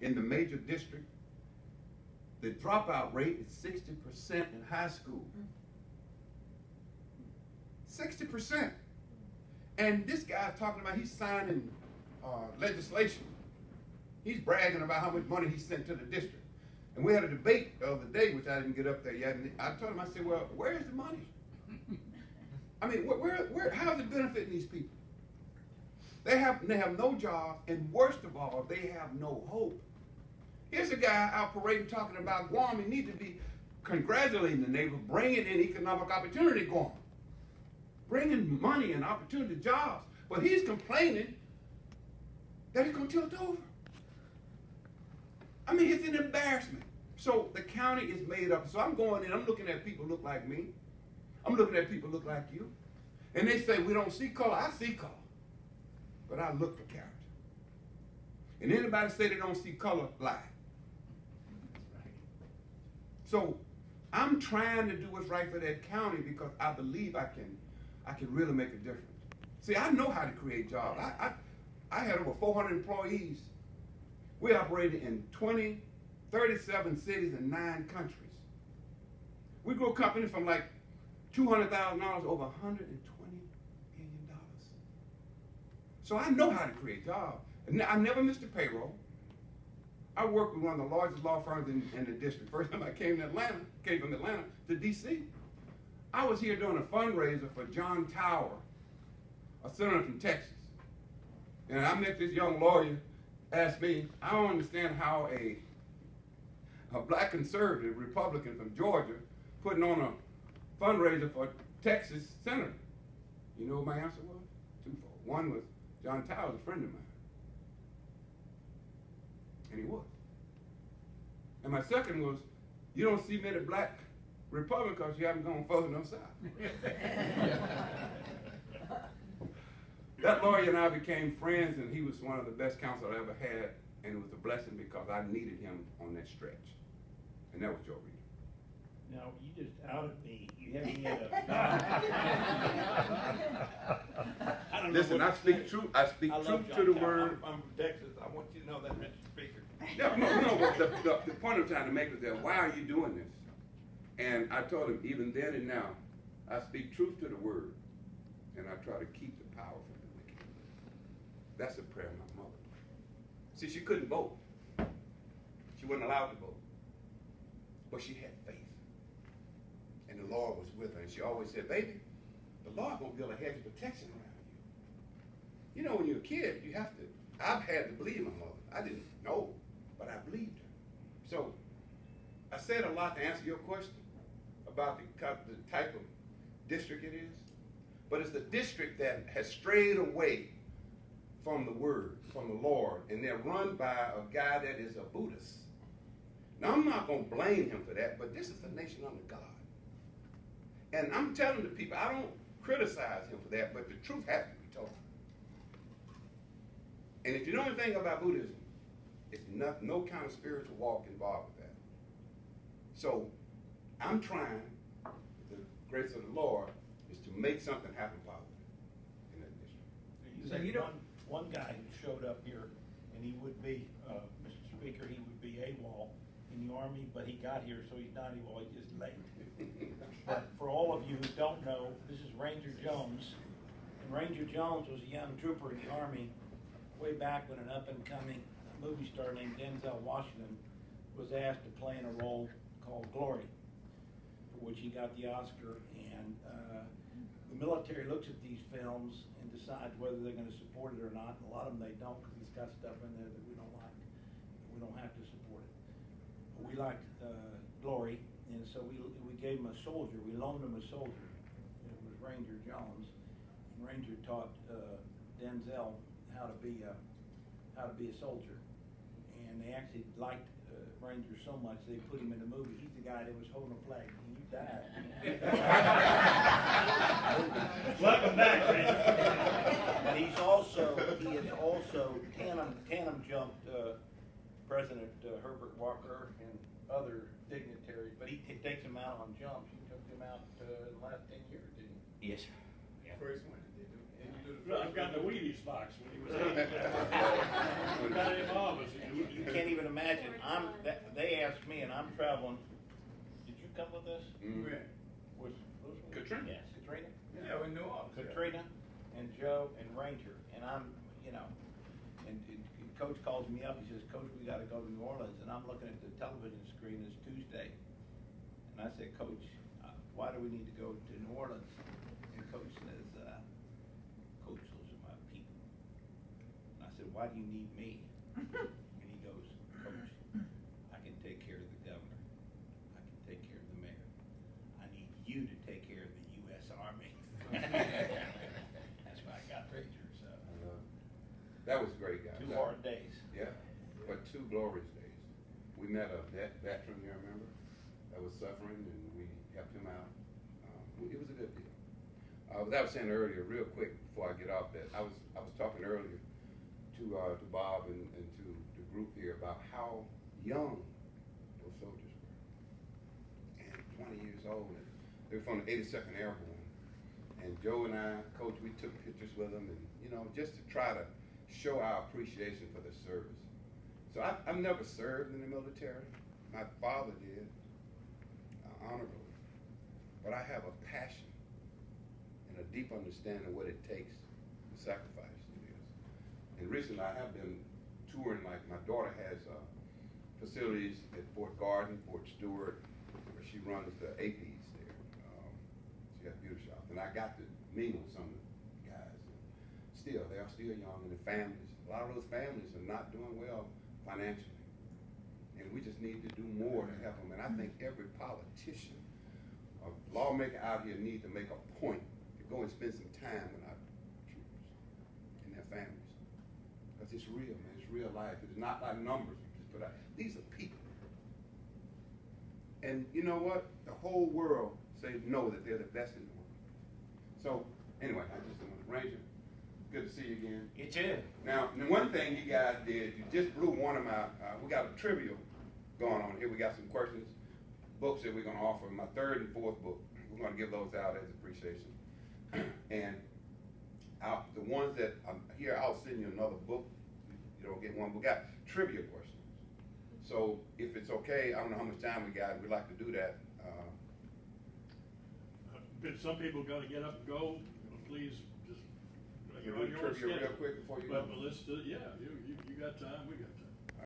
in the major district, the dropout rate is 60% in high school. 60%. And this guy's talking about he's signing legislation. He's bragging about how much money he sent to the district. And we had a debate the other day, which I didn't get up there yet. And I told him, I said, well, where's the money? I mean, how is it benefiting these people? They have no jobs, and worst of all, they have no hope. Here's a guy out parading talking about Guam. He needs to be congratulating the neighbor, bringing in economic opportunity to Guam, bringing money and opportunity, jobs. But he's complaining that it's going to tilt over. I mean, it's an embarrassment. So the county is made up. So I'm going in, I'm looking at people look like me. I'm looking at people look like you. And they say, we don't see color. I see color. But I look for character. And anybody say they don't see color, lie. So I'm trying to do what's right for that county because I believe I can really make a difference. See, I know how to create jobs. I had over 400 employees. We operated in 37 cities and 9 countries. We grew a company from like $200,000 over $120 million. So I know how to create jobs. And I never missed a payroll. I worked with one of the largest law firms in the district. First time I came from Atlanta to DC. I was here doing a fundraiser for John Tower, a senator from Texas. And I met this young lawyer, asked me, I don't understand how a black conservative Republican from Georgia putting on a fundraiser for Texas senator. You know what my answer was? Twofold. One was John Tower was a friend of mine. And he was. And my second was, you don't see many black Republicans because you haven't gone further enough south. That lawyer and I became friends, and he was one of the best counsel I ever had, and it was a blessing because I needed him on that stretch. And that was Joe Reed. Now, you just outed me. You haven't yet. Listen, I speak truth. I speak truth to the word. I'm from Texas. I want you to know that, Mr. Speaker. Yeah, no. The point I'm trying to make is that why are you doing this? And I told him, even then and now, I speak truth to the word, and I try to keep the power from the wicked. That's a prayer of my mother. See, she couldn't vote. She wasn't allowed to vote. But she had faith. And the Lord was with her. And she always said, baby, the Lord gonna build a hedge of protection around you. You know, when you're a kid, you have to, I've had to believe my mother. I didn't know, but I believed her. So I said a lot to answer your question about the type of district it is. But it's the district that has strayed away from the word, from the Lord, and they're run by a guy that is a Buddhist. Now, I'm not going to blame him for that, but this is a nation under God. And I'm telling the people, I don't criticize him for that, but the truth has to be told. And if you know anything about Buddhism, it's no kind of spiritual walk involved with that. So I'm trying, with the grace of the Lord, is to make something happen positive in that district. So you know, one guy who showed up here, and he would be, Mr. Speaker, he would be AWOL in the Army, but he got here, so he's not AWOL, he's just late. But for all of you who don't know, this is Ranger Jones. And Ranger Jones was a young trooper in the Army way back when an up-and-coming movie star named Denzel Washington was asked to play in a role called Glory, for which he got the Oscar. And the military looks at these films and decides whether they're going to support it or not. And a lot of them they don't, because it's got stuff in there that we don't like. We don't have to support it. But we liked Glory, and so we gave him a soldier. We loaned him a soldier. It was Ranger Jones, and Ranger taught Denzel how to be a soldier. And they actually liked Ranger so much they put him in the movie. He's the guy that was holding a flag. And you died. Welcome back, Ranger. And he is also tandem jumped President Herbert Walker and other dignitaries, but he takes them out on jumps. He took them out in the last 10 years, didn't he? Yes, sir. Yeah. First one. I've got the Wheaties box when he was out. We got him off us. You can't even imagine imagine, they asked me and I'm traveling, did you come with us? Mhm. Was Katrina. Yes, Katrina? Yeah, we knew all. Katrina and Joe and Ranger, and I'm, you know, and Coach calls me up, he says, Coach, we gotta go to New Orleans, and I'm looking at the television screen, it's Tuesday. And I said, Coach, why do we need to go to New Orleans? And Coach says, Coach, those are my people. And I said, why do you need me? And he goes, Coach, I can take care of the governor, I can take care of the mayor, I need you to take care of the US Army. That's why I got Ranger, so. That was great, guys. 2 hard days. Yeah, but 2 glorious days. We met a veteran here, remember, that was suffering, and we helped him out. It was a good deal. As I was saying earlier, real quick before I get off that, I was talking earlier to Bob and to the group here about how young those soldiers were, and 20 years old. And they were from the 82nd Airborne, and Joe and I, Coach, we took pictures with them, and you know, just to try to show our appreciation for their service. So I've never served in the military. My father did, honorably. But I have a passion and a deep understanding of what it takes, the sacrifice it is. And recently I have been touring, like my daughter has facilities at Fort Garden, Fort Stewart, where she runs the APs there. She got beauty shops. And I got to meet with some of the guys. Still, they are still young, and the families, a lot of those families are not doing well financially. And we just need to do more to help them. And I think every politician or lawmaker out here need to make a point to go and spend some time with our troops and their families. Because it's real, man. It's real life. It's not like numbers you just put out. These are people. And you know what? The whole world say no, that they're the best in the world. So, anyway, I just want to, Ranger, good to see you again. You too. Now, the one thing you guys did, you just blew one of my, we got a trivia going on here. We got some questions, books that we're going to offer. My 3rd and 4th book, we're going to give those out as appreciation. And the ones that I'm here, I'll send you another book. You don't get one. We got trivia questions. So if it's okay, I don't know how much time we got. We'd like to do that. But some people gotta get up and go, please, just, You you're on do your own trivia real schedule. quick before you go. But let's do, yeah, you got time, we got time.